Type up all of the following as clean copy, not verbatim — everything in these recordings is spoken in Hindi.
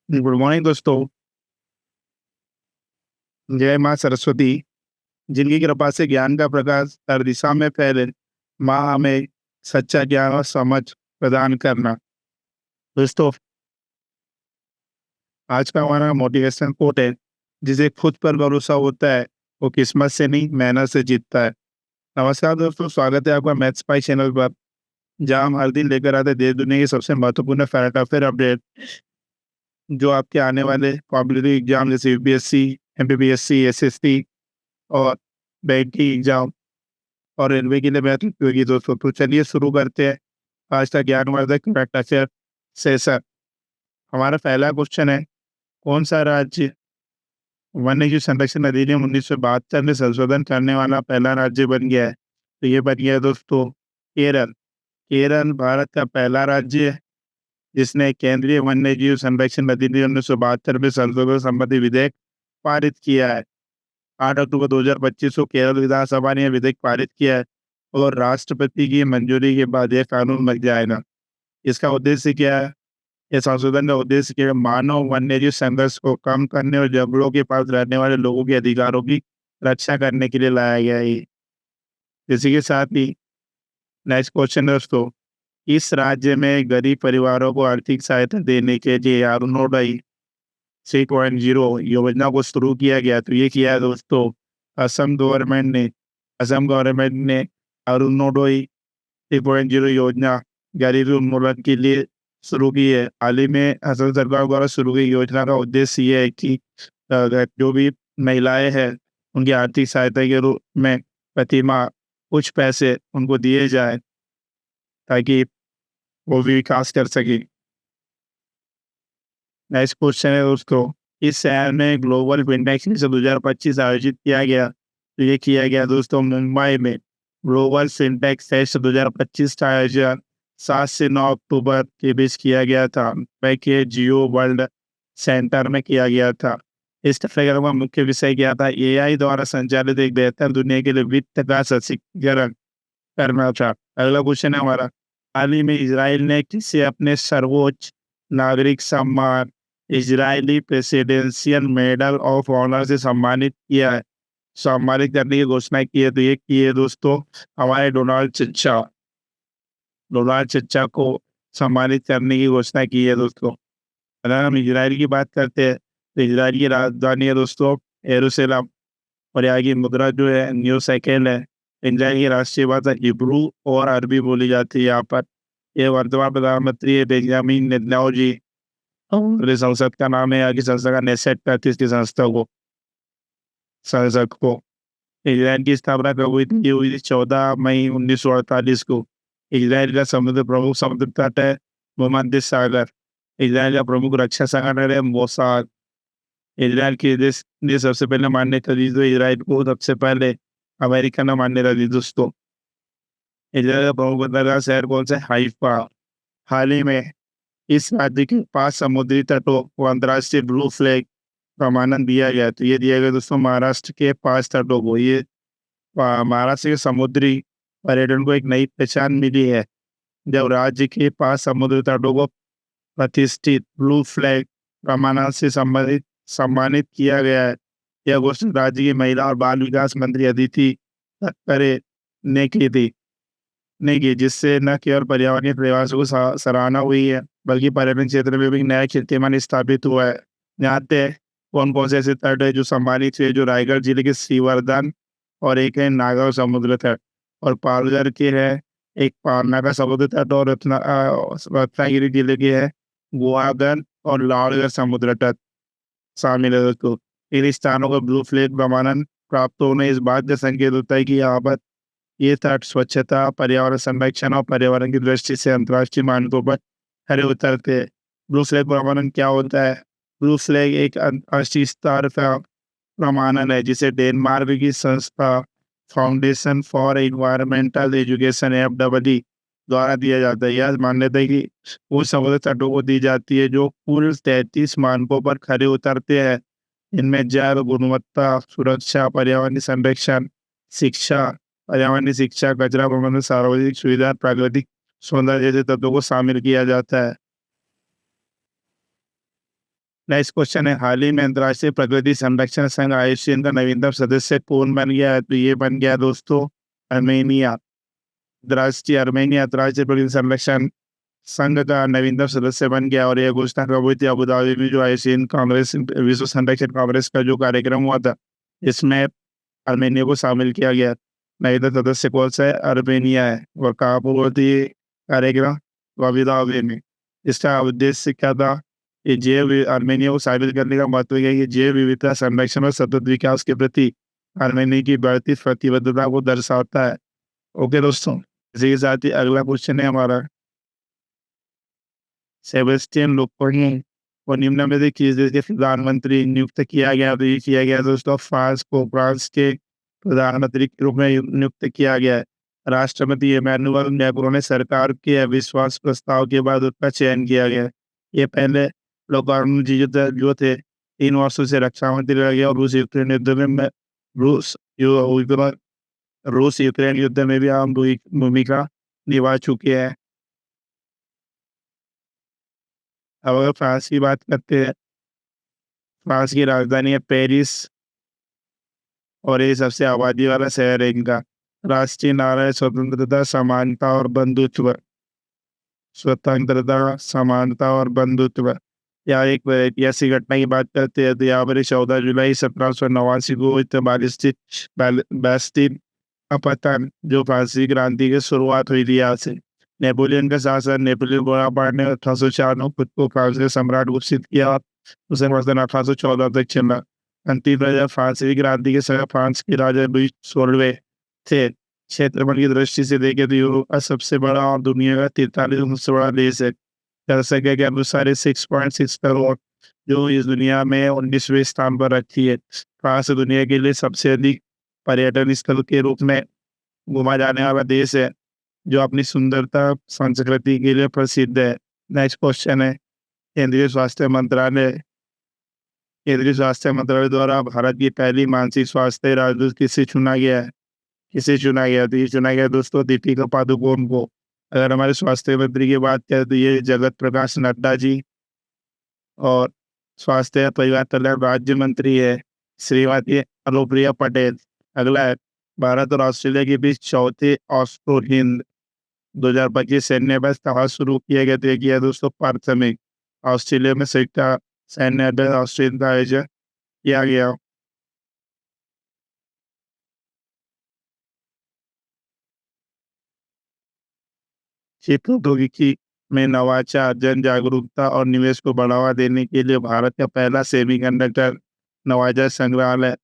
गुड मॉर्निंग दोस्तों। जय माँ सरस्वती, जिनकी कृपा से ज्ञान का प्रकाश हर दिशा में फैले। माँ हमें सच्चा ज्ञान और समझ प्रदान करना। दोस्तों, आज का हमारा मोटिवेशन कोट है, जिसे खुद पर भरोसा होता है वो किस्मत से नहीं मेहनत से जीतता है। नमस्कार दोस्तों, स्वागत है आपका मैथ्स पाई चैनल पर, जहाँ हम हर दिन लेकर आते हैं देश दुनिया की सबसे महत्वपूर्ण करंट अफेयर अपडेट, जो आपके आने वाले कॉम्पिटिटिव एग्जाम जैसे यूपीएससी, एमपीपीएससी, एसएससी और बैंक की एग्जाम और रेलवे के लिए बेहद उपयोगी दोस्तों। तो चलिए शुरू करते हैं आज का ज्ञानवर्धक करंट अफेयर सेशन। हमारा पहला क्वेश्चन है, कौन सा राज्य वन्यजीव संरक्षण अधिनियम 1972 में संशोधन करने वाला पहला राज्य बन गया है? तो ये बन गया है दोस्तों केरल। केरल भारत का पहला राज्य है जिसने केंद्रीय वन्यजीव संरक्षण अधिनियम 1972 में संशोधन संबंधी विधेयक पारित किया है। 8 अक्टूबर 2025 को केरल विधानसभा ने यह विधेयक पारित किया है और राष्ट्रपति की मंजूरी के बाद यह कानून बन जाएगा। इसका उद्देश्य क्या है? इस संशोधन का उद्देश्य क्या है? मानव वन्यजीव संघर्ष को कम करने और जंगलों के पास रहने वाले लोगों के अधिकारों की रक्षा करने के लिए लाया गया है। इसी के साथ ही नेक्स्ट क्वेश्चन दोस्तों, इस राज्य में गरीब परिवारों को आर्थिक सहायता देने के लिए अरुणोदय 3.0 योजना को शुरू किया गया। तो ये किया है दोस्तों असम गवर्नमेंट ने अरुणोदय 3.0 योजना गरीबी उन्मूलन के लिए शुरू की है। हाल ही में असम सरकार द्वारा शुरू की योजना का उद्देश्य ये है कि जो भी महिलाएं हैं उनकी आर्थिक सहायता के रूप में प्रति माह कुछ पैसे उनको दिए जाए ताकि वो भी विकास कर सके। नेक्स्ट क्वेश्चन है दोस्तों, इस शहर में ग्लोबल फिनटेक सेशन 2025 आयोजित किया गया। तो ये किया गया दोस्तों मुंबई में। ग्लोबल फिनटेक सेशन 2025 का आयोजन 7 से 9 अक्टूबर के बीच किया गया था। मुंबई के जियो वर्ल्ड सेंटर में किया गया था। इस कार्यक्रम का मुख्य विषय क्या था? एआई द्वारा संचालित एक बेहतर दुनिया के लिए वित्त का सशक्तिकरण करना था। अगला क्वेश्चन है हमारा, हाल ही में इजराइल ने किसे अपने सर्वोच्च नागरिक सम्मान Israeli presidential medal of honour से सम्मानित करने की घोषणा की है? तो ये की है दोस्तों हमारे डोनाल्ड चच्चा को सम्मानित करने की घोषणा की है दोस्तों। अगर हम इजराइल की बात करते हैं तो इजराइल की राजधानी है दोस्तों यरूशलेम और यहाँ की मुद्रा जो है न्यू सेकेंड है। इजराइल की राष्ट्रीय भाषा हिब्रू और अरबी बोली जाती है यहाँ पर। ये वर्तमान प्रधानमंत्री है बेंजामिन नेतन्याहू जी और इस संसद का नाम है यहाँ की संसद का नेसेट 35 की संसद को। इजराइल की स्थापना कब हुई थी? ये हुई थी 14 मई 1948 को। इजराइल का प्रमुख समुद्र तट है भूमध्य सागर। इजराइल का प्रमुख रक्षा संगठन है मोसाद। इजराइल के देश ने सबसे पहले मान्यता दी, तो इजराइल को सबसे पहले अमेरिका ने मान्यता दी दोस्तों। इजराइल का प्रमुख बंदरगाह शहर कौन सा है? हाइफा। हाल ही में इस राज्य के 5 समुद्री तटों को अंतर्राष्ट्रीय ब्लू फ्लैग प्रमाणन दिया गया। तो ये दिया गया दोस्तों महाराष्ट्र के 5 तटों को। ये महाराष्ट्र के समुद्री पर्यटन को एक नई पहचान मिली है जब राज्य के 5 समुद्री तटों को प्रतिष्ठित ब्लू फ्लैग प्रमाणन से सम्मानित किया गया है। यह घोषणा राज्य की महिला और बाल विकास मंत्री अदिति तटकरे ने की थी ने की, जिससे न केवल पर्यावरणीय प्रयासों को सराहना हुई है बल्कि पर्यटन क्षेत्र में भी एक नया कीर्तिमान स्थापित हुआ है। जानते हैं कौन कौन से ऐसे तट है जो सम्मानित हुए? जो रायगढ़ जिले के श्रीवर्धन और एक है नागांव समुद्र तट, और पालघर के है एक पारना का समुद्र तट, और रत्नागिरी जिले के है गुहागर और लाहौलगढ़ समुद्र तट शामिल है दोस्तों। इन स्थानों को ब्लू फ्लैग प्रमाणन प्राप्त होने इस बात का संकेत होता है कि यहाँ पर ये तट स्वच्छता, पर्यावरण संरक्षण और पर्यावरण की दृष्टि से अंतर्राष्ट्रीय मानकों पर खरे उतरते हैं। ब्लू फ्लैग प्रमाणन क्या होता है? ब्लू फ्लैग एक अंतर्राष्ट्रीय स्तर का प्रमाणन है जिसे डेनमार्क की संस्था foundation for environmental education FEE द्वारा दिया जाता है। यह मान्यता है कि उन समुद्र तटों को दी जाती है जो कुल 33 मानकों पर खरे उतरते हैं। इनमें जैव गुणवत्ता, सुरक्षा, पर्यावरणीय शिक्षा, कचरा प्रबंधन, सार्वजनिक सुविधा, प्राकृतिक सौंदर्य जैसे तत्वों को शामिल किया जाता है। नेक्स्ट क्वेश्चन है, हाल ही में अंतर्राष्ट्रीय प्रकृति संरक्षण संघ आईयूसीएन का नवीनतम सदस्य कौन बन गया है? तो ये बन गया दोस्तों अर्मेनिया। अर्मेनिया अंतर्राष्ट्रीय प्रकृति संरक्षण संघ का नवीनतम सदस्य बन गया और यह घोषणा कब हुई थी? अबू धाबी में जो आईयूसीएन कांग्रेस विश्व संरक्षण कांग्रेस का जो कार्यक्रम हुआ था, इसमें अर्मेनिया को शामिल किया गया। नवीनतम सदस्य कौन सा है? अर्मेनिया है। और कहाँ पर हुआ था ये कार्यक्रम? अबू धाबी में। इसका उद्देश्य क्या था? ये अर्मेनिया को शामिल करने का महत्व है कि जैव विविधता संरक्षण और सतत विकास के प्रति अर्मेनिया की बढ़ती प्रतिबद्धता को दर्शाता है। ओके दोस्तों, इसी के साथ ही अगला क्वेश्चन है हमारा, सेबेस्टियन लोकोनी को निम्न में से किस देश के प्रधानमंत्री नियुक्त किया गया? तो ये किया गया दोस्तों फ्रांस को, फ्रांस के प्रधानमंत्री के रूप में नियुक्त किया गया है। राष्ट्रपति इमैनुअल मैक्रों ने सरकार के अविश्वास प्रस्ताव के बाद उसका चयन किया गया। ये पहले लोकार्नो जी जो थे 3 वर्षों से रक्षा मंत्री रह गया और रूस यूक्रेन युद्ध में रूस यूक्रेन युद्ध में भी अहम भूमिका निभा चुके हैं। अब अगर फ्रांस की बात करते हैं, फ्रांस की राजधानी है पेरिस और ये सबसे आबादी वाला शहर है इनका। राष्ट्रीय नारा है स्वतंत्रता, समानता और बंधुत्व। स्वतंत्रता, समानता और बंधुत्व। यहाँ एक ऐतिहासिक घटना की बात करते हैं तो यहाँ पर 14 जुलाई 1789 को बास्टिल का पतन, जो फ्रांसीसी क्रांति की शुरुआत हुई थी यहाँ से। नेपोलियन का शासन, नेपोलियन बोनापार्ट ने 1804 में खुद को फ्रांस का सम्राट घोषित किया। उसे वर्षन 1814 तक चला। अंतिम राजा फ्रांसीसी क्रांति के समय फ्रांस के राजा लुई 16वें थे। क्षेत्रफल की दृष्टि से देखें तो यूरोप का सबसे बड़ा और दुनिया का 43वां सबसे बड़ा देश है। जनसंख्या के अनुसार 6.6 करोड़, जो इस दुनिया में 19वें स्थान पर रखी है। फ्रांस दुनिया के लिए सबसे अधिक पर्यटन स्थल के रूप में घूमा जाने वाला देश है, जो अपनी सुंदरता संस्कृति के लिए प्रसिद्ध है। नेक्स्ट क्वेश्चन है, केंद्रीय स्वास्थ्य मंत्रालय द्वारा भारत की पहली मानसिक स्वास्थ्य राजदूत किसे चुना गया है? किसे चुना गया? तो ये चुना गया दोस्तों दीपिका पादुकोण को। अगर हमारे स्वास्थ्य मंत्री की बात करें तो ये जगत प्रकाश नड्डा जी, और स्वास्थ्य परिवार कल्याण राज्य मंत्री है श्रीमती अनुप्रिया पटेल। अगला है, भारत और ऑस्ट्रेलिया के बीच चौथे ऑस्ट्रो हिंद 2025 सैन्य अभ्यास कहाँ शुरू किया गया? तो किया दोस्तों पर्थ में, ऑस्ट्रेलिया में संयुक्त सैन्य अभ्यास ऑस्ट्रेलिया का आयोजन किया गया। प्रौद्योगिकी में नवाचार, जन जागरूकता और निवेश को बढ़ावा देने के लिए भारत का पहला सेमीकंडक्टर नवाचार संग्रहालय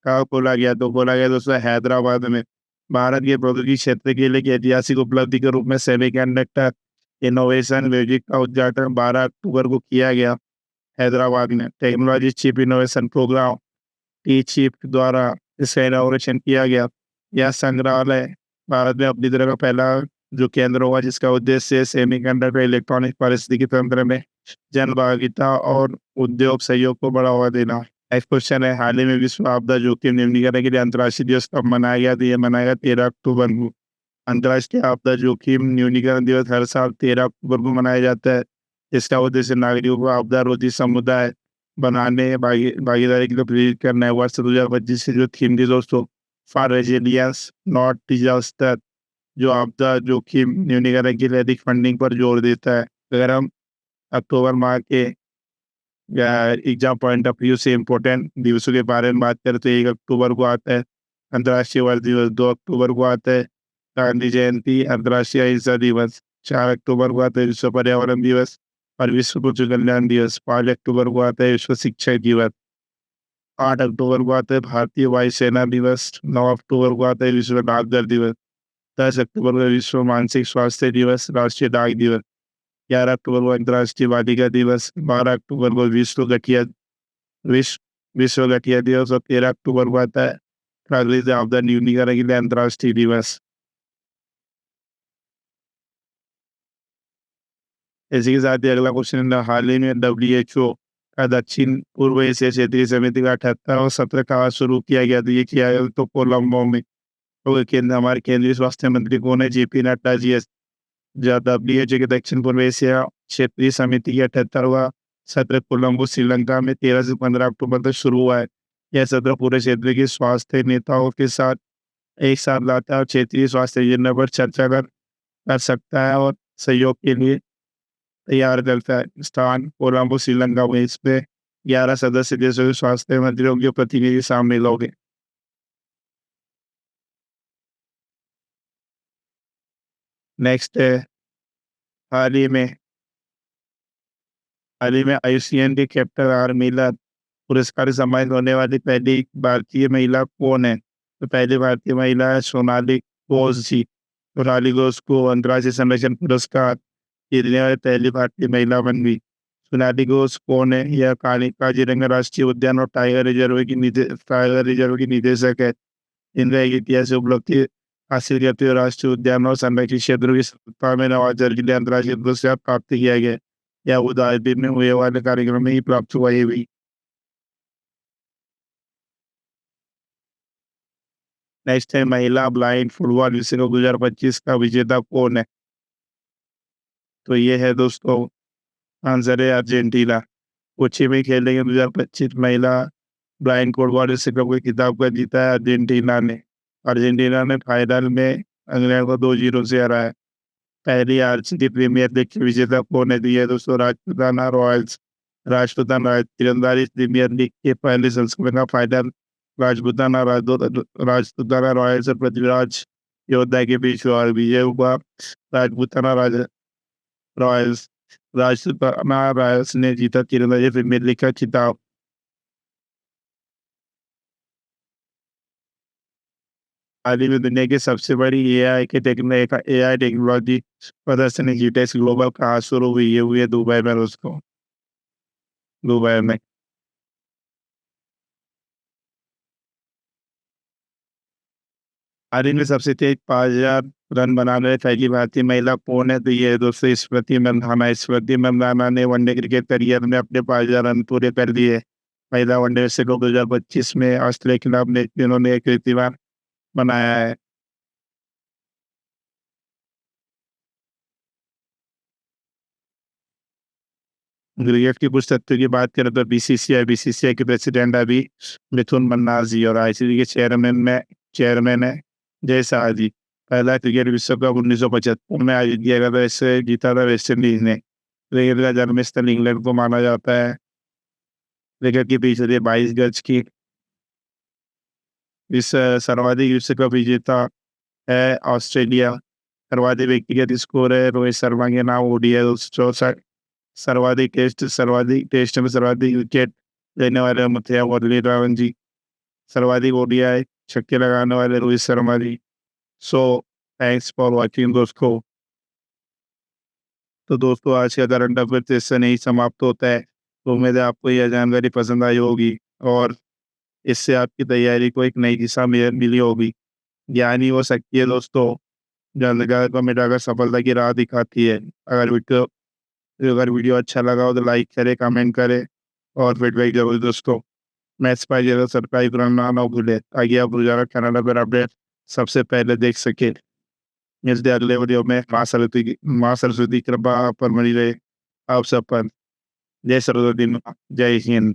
कहाँ खोला गया? तो खोला गया दोस्तों हैदराबाद में। भारत के प्रौद्योगिकी क्षेत्र के लिए एक ऐतिहासिक उपलब्धि के रूप में सेमीकंडक्टर इनोवेशन म्यूजिक का उद्घाटन 12 अक्टूबर को किया गया हैदराबाद में। Technology chip innovation programme T chip द्वारा इसका इनोवेशन किया गया। यह संग्रहालय भारत में अपनी तरह का पहला जो केंद्र होगा, जिसका उद्देश्य सेमीकंडक्टर इलेक्ट्रॉनिक पारिस्थितिकी तंत्र में जनभागिता और उद्योग सहयोग को बढ़ावा देना। नेक्स्ट क्वेश्चन है, हाल ही में विश्व आपदा जोखिम न्यूनीकरण के लिए अंतर्राष्ट्रीय दिवस कब मनाया गया? तो यह मनाया गया 13 अक्टूबर को। अंतर्राष्ट्रीय आपदा जोखिम न्यूनीकरण दिवस हर साल 13 अक्टूबर को मनाया जाता है। इसका उद्देश्य नागरिकों को आपदा रोधी समुदाय बनाने भागीदारी के लिए प्रेरित करना है। वर्ष 2025 से जो थीम थी दोस्तों, फॉर रेजिलियंस नॉट डिजास्टर, जो आपदा जोखिम न्यूनीकरण के लिए अधिक फंडिंग पर जोर देता है। अगर हम अक्टूबर माह के एग्जाम पॉइंट ऑफ व्यू से इम्पोर्टेंट दिवसों के बारे में बात करें तो 1 अक्टूबर को आता है अंतर्राष्ट्रीय वन दिवस, 2 अक्टूबर को आता है गांधी जयंती अंतर्राष्ट्रीय अहिंसा दिवस, 4 अक्टूबर को आता है विश्व पर्यावरण दिवस और विश्व कुछ कल्याण दिवस, 5 अक्टूबर को आता है विश्व शिक्षक दिवस, 8 अक्टूबर को आता है भारतीय वायुसेना दिवस, 9 अक्टूबर को आता है विश्व डाकघर दिवस, 10 अक्टूबर को विश्व मानसिक स्वास्थ्य दिवस राष्ट्रीय डाक दिवस, 11 अक्टूबर को अंतर्राष्ट्रीय बालिका दिवस, 12 अक्टूबर को विश्व गठिया दिवस और 13 अक्टूबर को आता है प्राकृतिक आपदा न्यूनीकरण के लिए अंतर्राष्ट्रीय दिवस। इसी के साथ ही अगला क्वेश्चन, हाल ही में WHO का दक्षिण पूर्व एशिया क्षेत्रीय समिति का 78वां सत्र कहाँ शुरू किया गया? तो ये किया गया तो कोलंबो में। तो हमारे केंद्रीय स्वास्थ्य मंत्री कौन है? JP नड्डा जी है। WHO के दक्षिण पूर्व एशिया क्षेत्रीय समिति की 78वां सत्र कोलंबो श्रीलंका में 13 से 15 अक्टूबर तक शुरू हुआ है। यह सत्र पूरे क्षेत्र के स्वास्थ्य नेताओं के साथ एक साथ लाता है और क्षेत्रीय स्वास्थ्य योजना पर चर्चा कर सकता है और सहयोग के लिए तैयार करता है। स्थान कोलंबो श्रीलंका में, इसमें 11 सदस्य देशों के स्वास्थ्य मंत्रियों के प्रतिनिधि शामिल होंगे। नेक्स्ट है, हाल ही में आईसीएन के कैप्टन आर मिलर पुरस्कार से सम्मानित होने वाली पहली भारतीय महिला कौन है? तो पहली भारतीय महिला है सोनाली घोष जी। सोनाली घोष को अंतर्राष्ट्रीय संरक्षण पुरस्कार जीतने वाली पहली भारतीय महिला बन गई। सोनाली घोष कौन है? यह काजीरंगा राष्ट्रीय उद्यान और टाइगर रिजर्व की निदेशक है। इनका एक ऐतिहासिक उपलब्धि हासिल करते हुए राष्ट्रीय उद्यान और संरक्षित क्षेत्रों की सत्ता में नवाचार के लिए अंतर्राष्ट्रीय पुरस्कार प्राप्त किया गया। यह उदाहरण में हुए वाले कार्यक्रम में ही प्राप्त हुआ। ये भी नेक्स्ट है, महिला ब्लाइंड फुटबॉल विश्व कप 2025 का विजेता कौन है? तो ये है दोस्तों, आंसर है अर्जेंटीना। कोची में खेलेंगे 2025 महिला ब्लाइंड फुटबॉल विश्व कप के खिताब का जीता है अर्जेंटीना ने। अर्जेंटीना ने फाइनल में इंग्लैंड को 2-0 से हराया। पहली आरसीबी प्रीमियर लीग की विजेता कौन है? तो ये दोस्तों राजपुताना रॉयल्स। राजपुताना तीरंदाजी प्रीमियर लीग के पहले संस्करण का फाइनल राजपुताना रॉयल्स और पृथ्वीराज योद्धा के बीच हुआ। विजय हुआ राजपुताना रॉयल्स। राजपुताना रॉयल्स ने जीता तीरंदाजी प्रीमियर लीग का खिताब। हाल ही में दुनिया की सबसे बड़ी एआई टेक्नोलॉजी प्रदर्शनी जीटेक्स ग्लोबल कहाँ शुरू हुई? ये हुई है दुबई में दोस्तों, दुबई में। हाल ही में सबसे तेज 5,000 रन बनाने वाली पहली भारतीय महिला कौन है? तो ये है दोस्तों स्मृति मंदाना। स्मृति मंदाना ने वनडे क्रिकेट करियर में अपने 5,000 रन पूरे कर दिए। महिला वनडे विश्व कप 2025 में ऑस्ट्रेलिया के खिलाफ इन्होंने एक कीर्तिमान बनाया है। क्रिकेट की कुछ तथ्यों की बात करें तो बीसीसीआई के प्रेसिडेंट अभी मिथुन मन्नास जी और आईसीसी के चेयरमैन है जय शाह जी। पहला क्रिकेट विश्व कप 1975 में आयोजित किया गया था। इससे जीता था वेस्ट इंडीज ने। क्रिकेट का जन्म स्थल इंग्लैंड को माना जाता है। क्रिकेट की पिच होती है 22 गज की। इस सर्वाधिक विश्व कप विजेता है ऑस्ट्रेलिया। सर्वाधिक व्यक्तिगत स्कोर है रोहित शर्मा के नाम, ओडीआई 264। सर्वाधिक टेस्ट में सर्वाधिक विकेट लेने वाले मुथैया मुरलीधरन जी। सर्वाधिक ओडीआई छक्के लगाने वाले Rohit Sharma ji. So thanks for watching दोस्तों। तो दोस्तों आज का करंट अफेयर सेशन यही समाप्त होता है। तो उम्मीद है आपको यह जानकारी पसंद आई होगी और इससे आपकी तैयारी को एक नई दिशा मिली होगी। ज्ञानी हो सकती है दोस्तों, जानकारी को मिटाकर सफलता की राह दिखाती है। अगर वीडियो अच्छा लगा हो तो लाइक करें, कमेंट करें और फीडबैक जरूर दोस्तों। मैथ्स पाई जरूर सब्सक्राइब करना ना भूलें ताकि आप रोजाना कनाडा पर अपडेट सबसे पहले देख सकें। मिलते हैं अगले वीडियो में। माँ सरस्वती कृपा आप पर बनी रहे आप सब पर। जय सरस्वती माँ, जय हिंद।